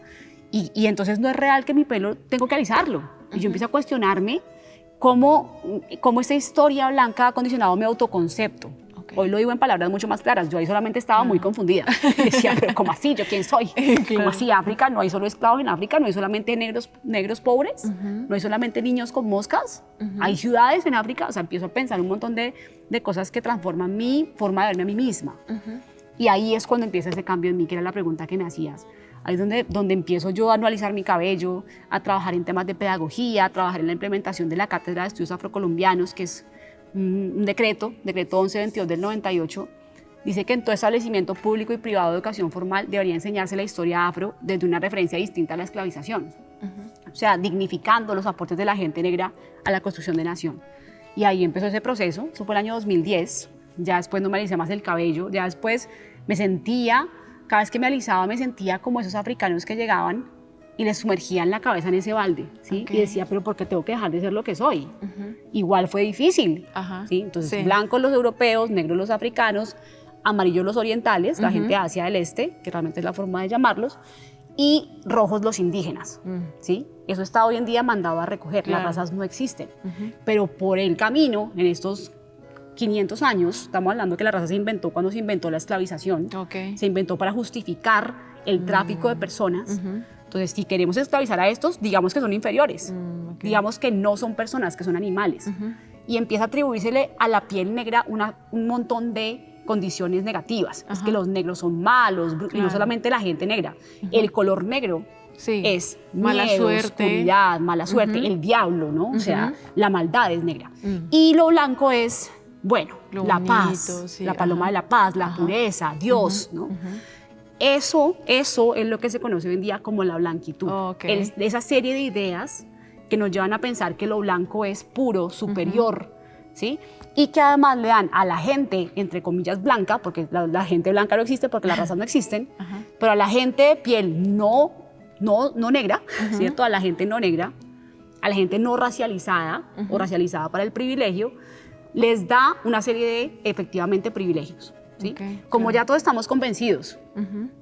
Y entonces no es real que mi pelo tengo que alisarlo. Y yo empiezo a cuestionarme cómo esta historia blanca ha condicionado mi autoconcepto. Okay. Hoy lo digo en palabras mucho más claras. Yo ahí solamente estaba muy confundida. Y decía, pero ¿cómo así? ¿Yo quién soy? ¿Cómo así? África, no hay solo esclavos en África, no hay solamente negros pobres, no hay solamente niños con moscas, hay ciudades en África. O sea, empiezo a pensar un montón de cosas que transforman mi forma de verme a mí misma. Y ahí es cuando empieza ese cambio en mí, que era la pregunta que me hacías. Ahí es donde empiezo yo a anualizar mi cabello, a trabajar en temas de pedagogía, a trabajar en la implementación de la Cátedra de Estudios Afrocolombianos, que es un decreto 1122 del 98, dice que en todo establecimiento público y privado de educación formal debería enseñarse la historia afro desde una referencia distinta a la esclavización. O sea, dignificando los aportes de la gente negra a la construcción de nación. Y ahí empezó ese proceso, eso fue el año 2010, ya después no me alisé más el cabello, ya después me sentía, cada vez que me alisaba me sentía como esos africanos que llegaban y les sumergían la cabeza en ese balde, ¿sí? Okay. Y decía, pero ¿por qué tengo que dejar de ser lo que soy? Igual fue difícil, ¿sí? Entonces, blancos los europeos, negros los africanos, amarillos los orientales, la gente de Asia del Este, que realmente es la forma de llamarlos, y rojos los indígenas, ¿sí? Eso está hoy en día mandado a recoger, Claro. las razas no existen. Pero por el camino, en estos 500 años, estamos hablando que la raza se inventó cuando se inventó la esclavización, Okay. se inventó para justificar el tráfico de personas. Entonces, si queremos esclavizar a estos, digamos que son inferiores, Okay. digamos que no son personas, que son animales. Y empieza a atribuírsele a la piel negra un montón de condiciones negativas. Es que los negros son malos, y no Claro. solamente la gente negra. El color negro Sí. es Mala miedo, suerte. oscuridad, mala suerte, el diablo, ¿no? O sea, la maldad es negra. Mm. Y lo blanco es, bueno, Lo la bonito, paz, sí, la paloma ajá. de la paz, la Ajá. pureza, Dios, ¿no? Eso es lo que se conoce hoy en día como la blanquitud. Ok. Esa serie de ideas que nos llevan a pensar que lo blanco es puro, superior, ¿sí? Y que además le dan a la gente, entre comillas, blanca, porque la gente blanca no existe porque las razas no existen, pero a la gente de piel no negra, ¿cierto? A la gente no negra, a la gente no racializada o racializada para el privilegio, les da una serie de, efectivamente, privilegios, ¿sí? Okay, Como claro. ya todos estamos convencidos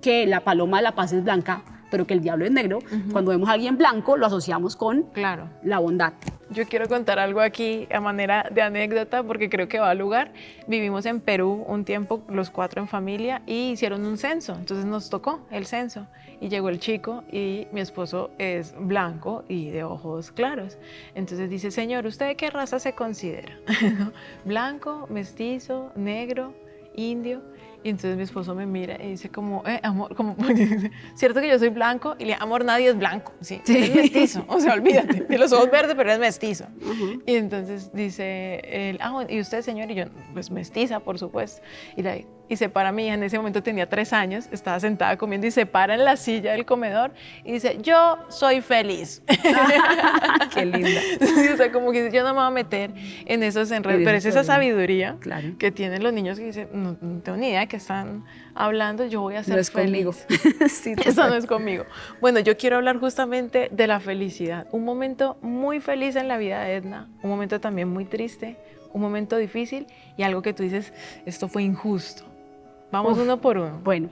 que la paloma de la paz es blanca, pero que el diablo es negro, cuando vemos a alguien blanco lo asociamos con Claro. la bondad. Yo quiero contar algo aquí a manera de anécdota porque creo que va al lugar. Vivimos en Perú un tiempo, los 4 en familia, y hicieron un censo. Entonces nos tocó el censo y llegó el chico y mi esposo es blanco y de ojos claros. Entonces dice, señor, ¿usted de qué raza se considera? ¿No? Blanco, mestizo, negro, indio. Y entonces mi esposo me mira y dice como, amor, como, cierto que yo soy blanco, y le digo, amor, nadie es blanco, sí, es mestizo, o sea, olvídate, tiene los ojos verdes, pero es mestizo. Y entonces dice él, ¿y usted, señor? Y yo, pues mestiza, por supuesto. Y se para mi hija, en ese momento tenía 3 años, estaba sentada comiendo y se para en la silla del comedor y dice, yo soy feliz. Qué linda. O sea, como que yo no me voy a meter en esos enredos, pero es esa sabiduría que tienen los niños que dicen, no tengo ni idea de qué están hablando, yo voy a ser feliz. Sí, eso no es conmigo. Bueno, yo quiero hablar justamente de la felicidad. Un momento muy feliz en la vida de Edna, un momento también muy triste, un momento difícil y algo que tú dices, esto fue injusto. Vamos uno por uno. Bueno,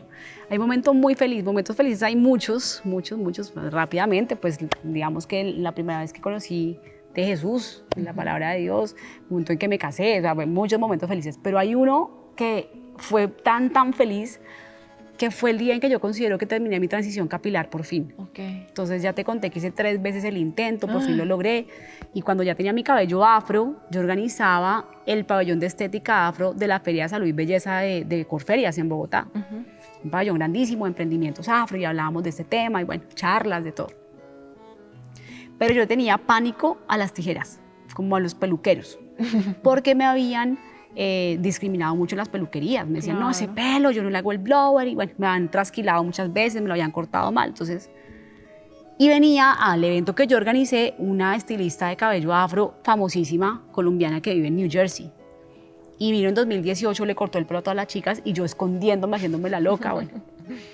hay momentos muy felices, momentos felices hay muchos. Rápidamente, pues digamos que la primera vez que conocí de Jesús, la palabra de Dios, el momento en que me casé, o sea, muchos momentos felices, pero hay uno que fue tan feliz, que fue el día en que yo considero que terminé mi transición capilar por fin. Entonces ya te conté que hice 3 veces el intento, por fin lo logré, y cuando ya tenía mi cabello afro, yo organizaba el pabellón de estética afro de la Feria de Salud y Belleza de Corferias en Bogotá. Un pabellón grandísimo de emprendimientos afro, y hablábamos de este tema, y bueno, charlas, de todo. Pero yo tenía pánico a las tijeras, como a los peluqueros, porque me habían discriminado mucho en las peluquerías. Me decían, no, ese pelo, yo no le hago el blower, y bueno, me han trasquilado muchas veces, me lo habían cortado mal. Entonces, y venía al evento que yo organicé una estilista de cabello afro famosísima, colombiana, que vive en New Jersey. Y vino en 2018, le cortó el pelo a todas las chicas y yo escondiéndome, haciéndome la loca, bueno.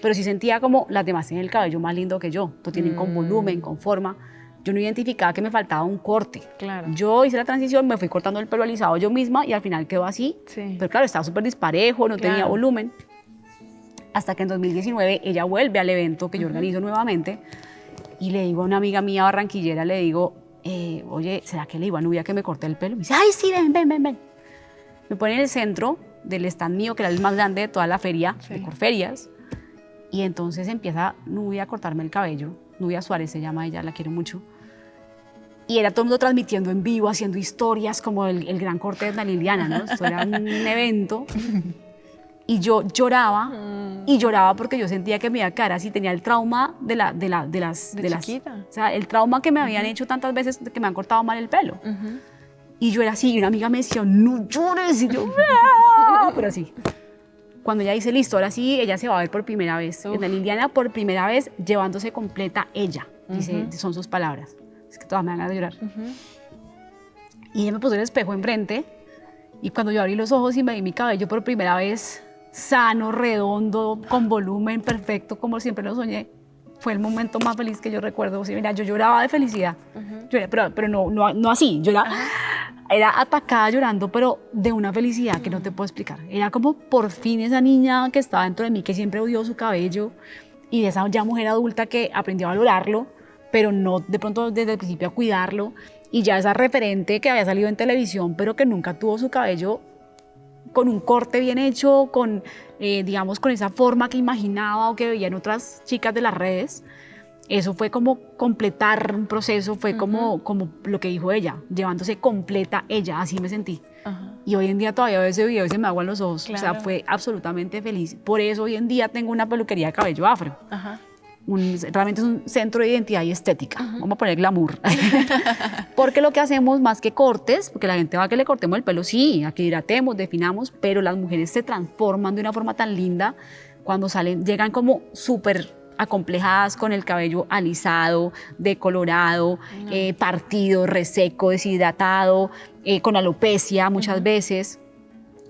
Pero sí sentía como las demás tienen el cabello más lindo que yo, lo tienen con volumen, con forma. Yo no identificaba que me faltaba un corte. Claro. Yo hice la transición, me fui cortando el pelo alisado yo misma y al final quedó así. Sí. Pero claro, estaba súper disparejo, no tenía volumen. Hasta que en 2019 ella vuelve al evento que yo organizo nuevamente y le digo a una amiga mía barranquillera, le digo, oye, ¿será que le digo a Nubia que me corté el pelo? Me dice, ay, sí, ven. Me pone en el centro del stand mío, que era el más grande de toda la feria de Corferias, y entonces empieza Nubia a cortarme el cabello. Nubia Suárez se llama ella, la quiero mucho. Y era todo el mundo transmitiendo en vivo, haciendo historias como el gran corte de Edna Liliana, ¿no? Esto era un evento. Y yo lloraba, y lloraba porque yo sentía que me iba a quedar así, tenía el trauma de las chiquita. O sea, el trauma que me habían hecho tantas veces de que me han cortado mal el pelo. Y yo era así, y una amiga me decía, no llores, y yo, ¡ah! Pero así. Cuando ella dice, listo, ahora sí, ella se va a ver por primera vez. Edna Liliana por primera vez llevándose completa ella, dice, son sus palabras. Es que todas me van a llorar. Y ella me puso el espejo enfrente, y cuando yo abrí los ojos y me vi mi cabello por primera vez, sano, redondo, con volumen perfecto, como siempre lo soñé, fue el momento más feliz que yo recuerdo. O sea, mira, yo lloraba de felicidad, pero no así, yo era atacada llorando, pero de una felicidad que no te puedo explicar. Era como por fin esa niña que estaba dentro de mí, que siempre odió su cabello, y de esa ya mujer adulta que aprendió a valorarlo, pero no de pronto desde el principio a cuidarlo, y ya esa referente que había salido en televisión, pero que nunca tuvo su cabello con un corte bien hecho, con, digamos, con esa forma que imaginaba o que veían otras chicas de las redes. Eso fue como completar un proceso, fue como lo que dijo ella, llevándose completa ella, así me sentí. Y hoy en día todavía veo ese video y se me aguan los ojos. Claro. O sea, fue absolutamente feliz. Por eso hoy en día tengo una peluquería de cabello afro. Realmente es un centro de identidad y estética. Vamos a poner glamour. Porque lo que hacemos más que cortes, porque la gente va a que le cortemos el pelo, sí, a que hidratemos, definamos, pero las mujeres se transforman de una forma tan linda cuando salen, llegan como súper acomplejadas con el cabello alisado, decolorado, partido, reseco, deshidratado, con alopecia muchas veces,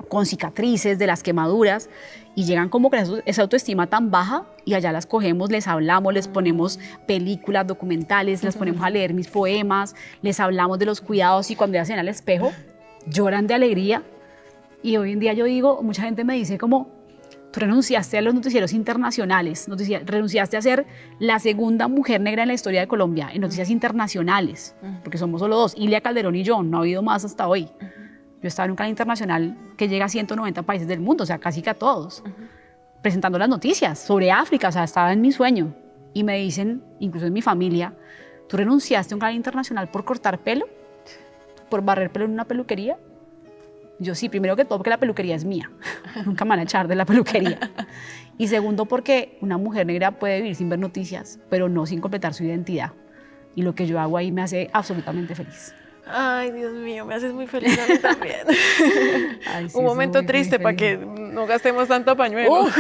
con cicatrices de las quemaduras, y llegan como con esa autoestima tan baja, y allá las cogemos, les hablamos, les ponemos películas, documentales, les ponemos a leer mis poemas, les hablamos de los cuidados, y cuando ya se ven al espejo, lloran de alegría. Y hoy en día yo digo, mucha gente me dice como, tú renunciaste a los noticieros internacionales, renunciaste a ser la segunda mujer negra en la historia de Colombia, en noticias internacionales, porque somos solo 2, Ilia Calderón y yo, no ha habido más hasta hoy. Yo estaba en un canal internacional que llega a 190 países del mundo, o sea, casi que a todos, presentando las noticias sobre África, o sea, estaba en mi sueño. Y me dicen, incluso en mi familia, ¿tú renunciaste a un canal internacional por cortar pelo? ¿Por barrer pelo en una peluquería? Yo sí, primero que todo porque la peluquería es mía, nunca me van a echar de la peluquería. Y segundo porque una mujer negra puede vivir sin ver noticias, pero no sin completar su identidad. Y lo que yo hago ahí me hace absolutamente feliz. Ay, Dios mío, me haces muy feliz a mí también. Ay, sí, Un momento soy muy triste para feliz. que no gastemos tanto pañuelo. Uf,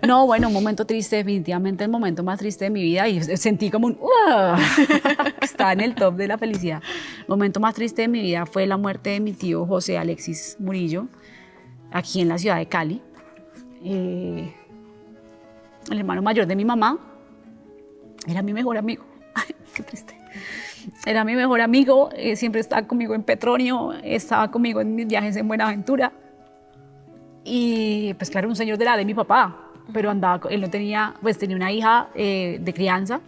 no, bueno, un momento triste, definitivamente el momento más triste de mi vida y sentí como un está en el top de la felicidad. El momento más triste de mi vida fue la muerte de mi tío José Alexis Murillo, aquí en la ciudad de Cali. El hermano mayor de mi mamá era mi mejor amigo. Ay, qué triste. Era mi mejor amigo, siempre estaba conmigo en Petronio, estaba conmigo en mis viajes en Buenaventura. Y pues claro, un señor de la edad de mi papá, pero andaba, él no tenía, pues tenía una hija de crianza,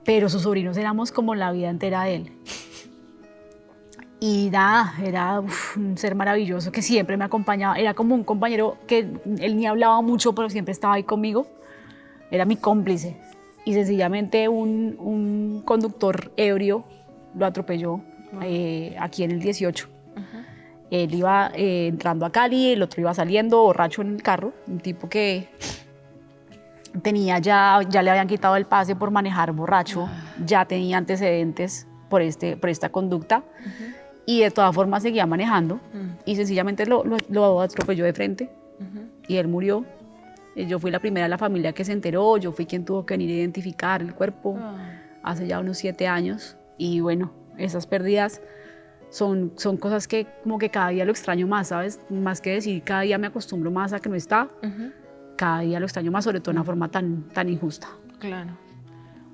pero sus sobrinos éramos como la vida entera de él. Y nada, era un ser maravilloso que siempre me acompañaba, era como un compañero que él ni hablaba mucho, pero siempre estaba ahí conmigo, era mi cómplice. Y sencillamente un conductor ebrio lo atropelló aquí en el 18. Él iba entrando a Cali, el otro iba saliendo borracho en el carro, un tipo que tenía ya le habían quitado el pase por manejar borracho, ya tenía antecedentes por esta conducta y de todas formas seguía manejando y sencillamente lo atropelló de frente y él murió. Yo fui la primera de la familia que se enteró, yo fui quien tuvo que venir a identificar el cuerpo hace ya unos 7 años y bueno, esas pérdidas son cosas que como que cada día lo extraño más, ¿sabes? Más que decir cada día me acostumbro más a que no está, cada día lo extraño más, sobre todo de una forma tan injusta. Claro.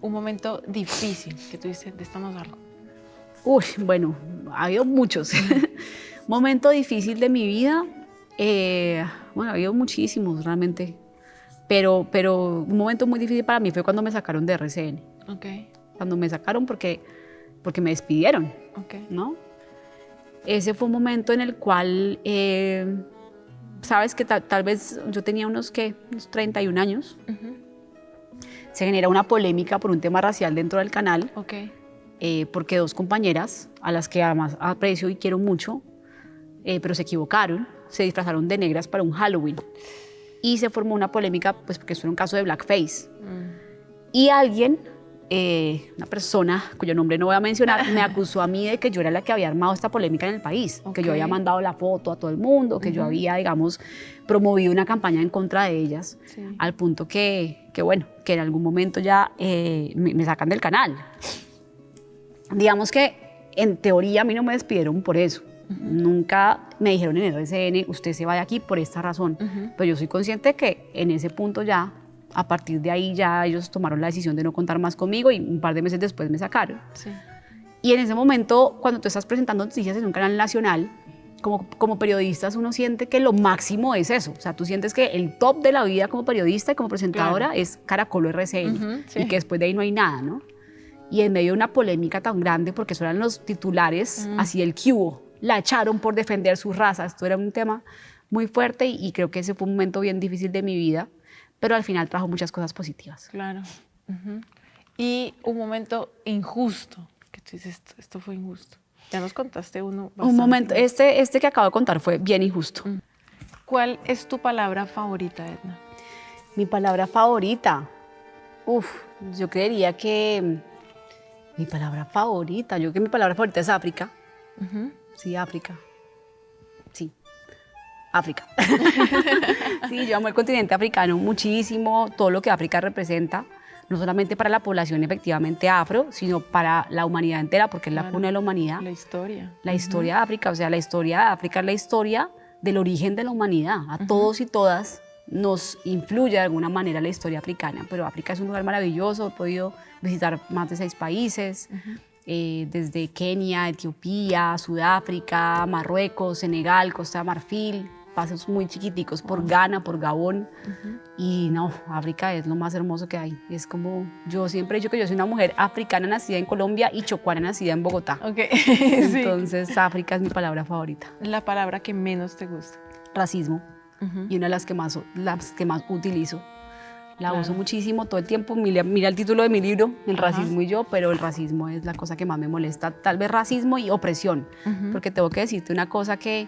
Un momento difícil que tú dices, de estamos algo. Uy, bueno, ha habido muchos. Momento difícil de mi vida, bueno, ha habido muchísimos realmente, pero un momento muy difícil para mí fue cuando me sacaron de RCN. Okay. Cuando me sacaron porque me despidieron, Okay. ¿no? Ese fue un momento en el cual, sabes que tal vez yo tenía unos 31 años, se genera una polémica por un tema racial dentro del canal, Okay. Porque 2 compañeras, a las que además aprecio y quiero mucho, pero se equivocaron, se disfrazaron de negras para un Halloween. Y se formó una polémica, pues porque eso era un caso de blackface. Y alguien, una persona cuyo nombre no voy a mencionar, me acusó a mí de que yo era la que había armado esta polémica en el país, que yo había mandado la foto a todo el mundo, que yo había, digamos, promovido una campaña en contra de ellas, al punto que bueno, que en algún momento ya me sacan del canal. Digamos que en teoría a mí no me despidieron por eso. Nunca me dijeron en RCN, usted se va de aquí por esta razón. Pero yo soy consciente que en ese punto ya, a partir de ahí ya ellos tomaron la decisión de no contar más conmigo y un par de meses después me sacaron. Sí. Y en ese momento, cuando tú estás presentando noticias en un canal nacional, como periodistas uno siente que lo máximo es eso. O sea, tú sientes que el top de la vida como periodista y como presentadora es Caracol o RCN y que después de ahí no hay nada, ¿no? Y en medio de una polémica tan grande, porque eso eran los titulares, así el que hubo, la echaron por defender su raza. Esto era un tema muy fuerte y creo que ese fue un momento bien difícil de mi vida, pero al final trajo muchas cosas positivas. Claro. Y un momento injusto, que tú dices, esto fue injusto. Ya nos contaste uno bastante. Un momento, este que acabo de contar fue bien injusto. ¿Cuál es tu palabra favorita, Edna? Mi palabra favorita, yo creería que mi palabra favorita, yo creo que mi palabra favorita es África. Sí, África. Sí, África. Sí, yo amo el continente africano muchísimo, todo lo que África representa, no solamente para la población efectivamente afro, sino para la humanidad entera, porque es la cuna de la humanidad. La historia. La historia de África, o sea, la historia de África es la historia del origen de la humanidad. A todos y todas nos influye de alguna manera la historia africana, pero África es un lugar maravilloso, he podido visitar más de 6 países, desde Kenia, Etiopía, Sudáfrica, Marruecos, Senegal, Costa de Marfil, pasos muy chiquiticos por Ghana, por Gabón, y no, África es lo más hermoso que hay. Es como, yo siempre he dicho que yo soy una mujer africana nacida en Colombia y chocuana nacida en Bogotá. Okay. Entonces, África es mi palabra favorita. La palabra que menos te gusta. Racismo, y una de las que más utilizo. La uso muchísimo todo el tiempo. Mira el título de mi libro, El racismo y yo, pero el racismo es la cosa que más me molesta. Tal vez racismo y opresión, porque tengo que decirte una cosa que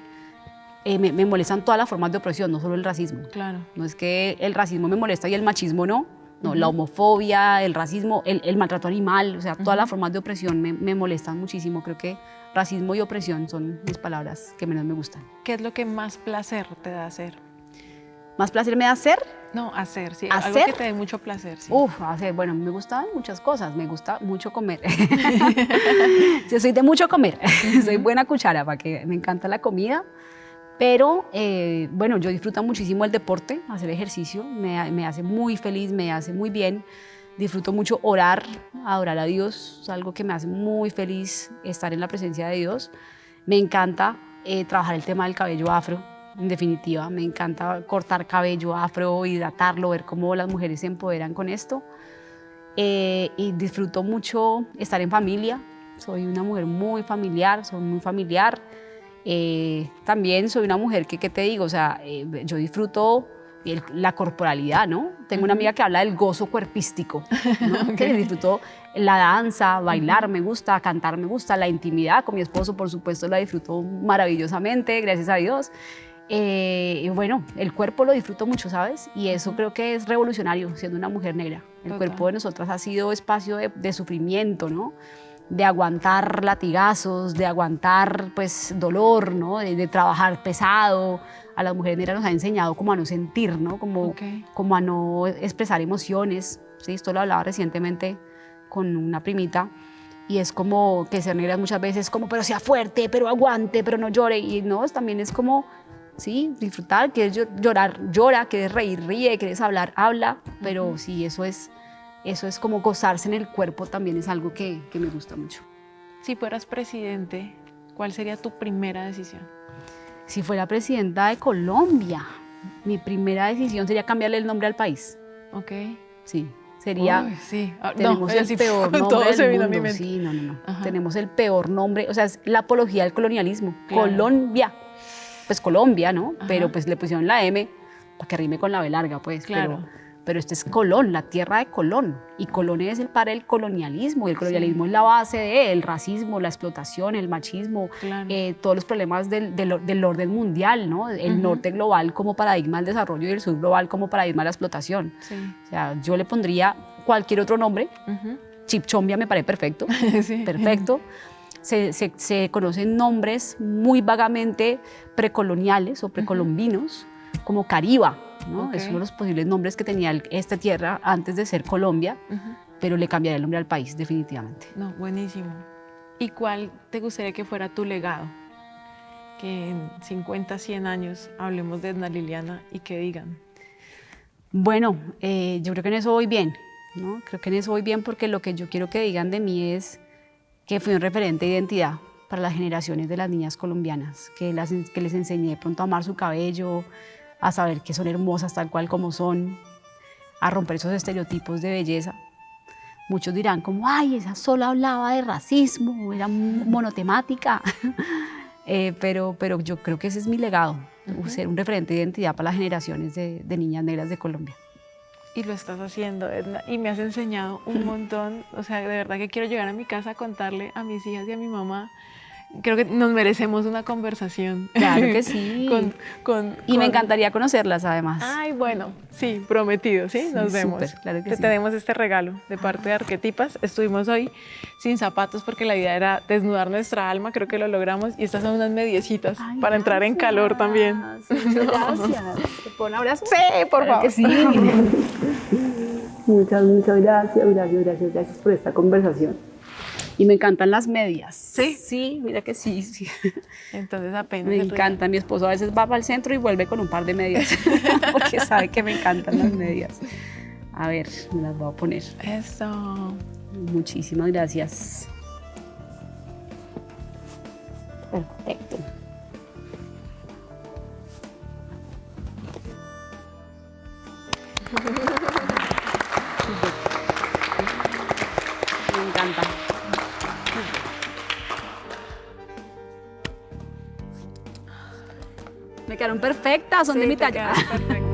me molestan todas las formas de opresión, no solo el racismo. Claro. No es que el racismo me molesta y el machismo no. No, la homofobia, el racismo, el maltrato animal, o sea, todas las formas de opresión me molestan muchísimo. Creo que racismo y opresión son mis palabras que menos me gustan. ¿Qué es lo que más placer te da hacer? ¿Más placer me da hacer? No, hacer, sí. ¿Hacer? Algo que te dé mucho placer, sí. Hacer, bueno, me gustan muchas cosas, me gusta mucho comer. Yo soy de mucho comer, soy buena cuchara, para que me encanta la comida. Pero, bueno, yo disfruto muchísimo el deporte, hacer ejercicio, me hace muy feliz, me hace muy bien. Disfruto mucho orar, adorar a Dios, es algo que me hace muy feliz estar en la presencia de Dios. Me encanta trabajar el tema del cabello afro, en definitiva. Me encanta cortar cabello afro, hidratarlo, ver cómo las mujeres se empoderan con esto. Y disfruto mucho estar en familia, soy una mujer muy familiar, soy muy familiar. También soy una mujer que, ¿qué te digo? O sea, yo disfruto la corporalidad, ¿no? Tengo una amiga que habla del gozo cuerpístico, ¿no? Que disfruto la danza, bailar me gusta, cantar me gusta, la intimidad con mi esposo, por supuesto, la disfruto maravillosamente, gracias a Dios. Y bueno, el cuerpo lo disfruto mucho, ¿sabes? Y eso creo que es revolucionario, siendo una mujer negra. El cuerpo de nosotras ha sido espacio de sufrimiento, ¿no? De aguantar latigazos, de aguantar pues dolor, ¿no? De trabajar pesado. A las mujeres negras nos ha enseñado como a no sentir, ¿no? Como a no expresar emociones, ¿sí? Esto lo hablaba recientemente con una primita y es como que ser negra muchas veces como, pero sea fuerte, pero aguante, pero no llore, y no, también es como, sí, disfrutar, quieres llorar, llora, quieres reír, ríe, quieres hablar, habla, pero sí, eso es como gozarse en el cuerpo, también es algo que me gusta mucho. Si fueras presidente, ¿cuál sería tu primera decisión? Si fuera presidenta de Colombia, mi primera decisión sería cambiarle el nombre al país. Ok. Sí, sería... Uy, sí. Tenemos el peor nombre todo del se vino mundo. a mi mente. Sí, no. Ajá. Tenemos el peor nombre, o sea, es la apología del colonialismo. Claro. Colombia. Pues Colombia, ¿no? Ajá. Pero pues le pusieron la M para que rime con la B larga, pues. Claro. Pero este es Colón, la tierra de Colón. Y Colón es el padre del colonialismo. Y el colonialismo es la base del racismo, la explotación, el machismo, Claro. todos los problemas del orden mundial, ¿no? El norte global como paradigma del desarrollo y el sur global como paradigma de la explotación. Sí. O sea, yo le pondría cualquier otro nombre. Chipchombia me parece perfecto. Sí. Perfecto. Se conocen nombres muy vagamente precoloniales o precolombinos, como Cariba, ¿no? Okay. Es uno de los posibles nombres que tenía esta tierra antes de ser Colombia, pero le cambiaría el nombre al país, definitivamente. No, buenísimo. ¿Y cuál te gustaría que fuera tu legado? Que en 50, 100 años hablemos de Edna Liliana y que digan. Bueno, yo creo que en eso voy bien, ¿no? Creo que en eso voy bien porque lo que yo quiero que digan de mí es que fui un referente de identidad para las generaciones de las niñas colombianas, que les enseñé de pronto a amar su cabello, a saber que son hermosas tal cual como son, a romper esos estereotipos de belleza. Muchos dirán como, ay, esa solo hablaba de racismo, era monotemática, pero yo creo que ese es mi legado, ser un referente de identidad para las generaciones de niñas negras de Colombia. Y lo estás haciendo, Edna, y me has enseñado un montón. O sea, de verdad que quiero llegar a mi casa a contarle a mis hijas y a mi mamá. Creo que nos merecemos una conversación. Claro que sí. Y me encantaría conocerlas, además. Ay, bueno, sí, prometido, ¿sí? Nos vemos. Súper, claro que Te sí. tenemos este regalo de parte de Arquetipas. Estuvimos hoy sin zapatos porque la idea era desnudar nuestra alma, creo que lo logramos. Y estas son unas mediecitas para entrar en calor también. Muchas gracias. ¿Te puedo un abrazo? Sí, por favor. Que sí. Muchas gracias por esta conversación. Y me encantan las medias. ¿Sí? Sí, mira que sí. Entonces apenas. Me encantan. Mi esposo a veces va para el centro y vuelve con un par de medias porque sabe que me encantan las medias. A ver, me las voy a poner. Eso. Muchísimas gracias. Perfecto. Me encanta. Me quedaron perfectas, son de mi talla. Perfecto.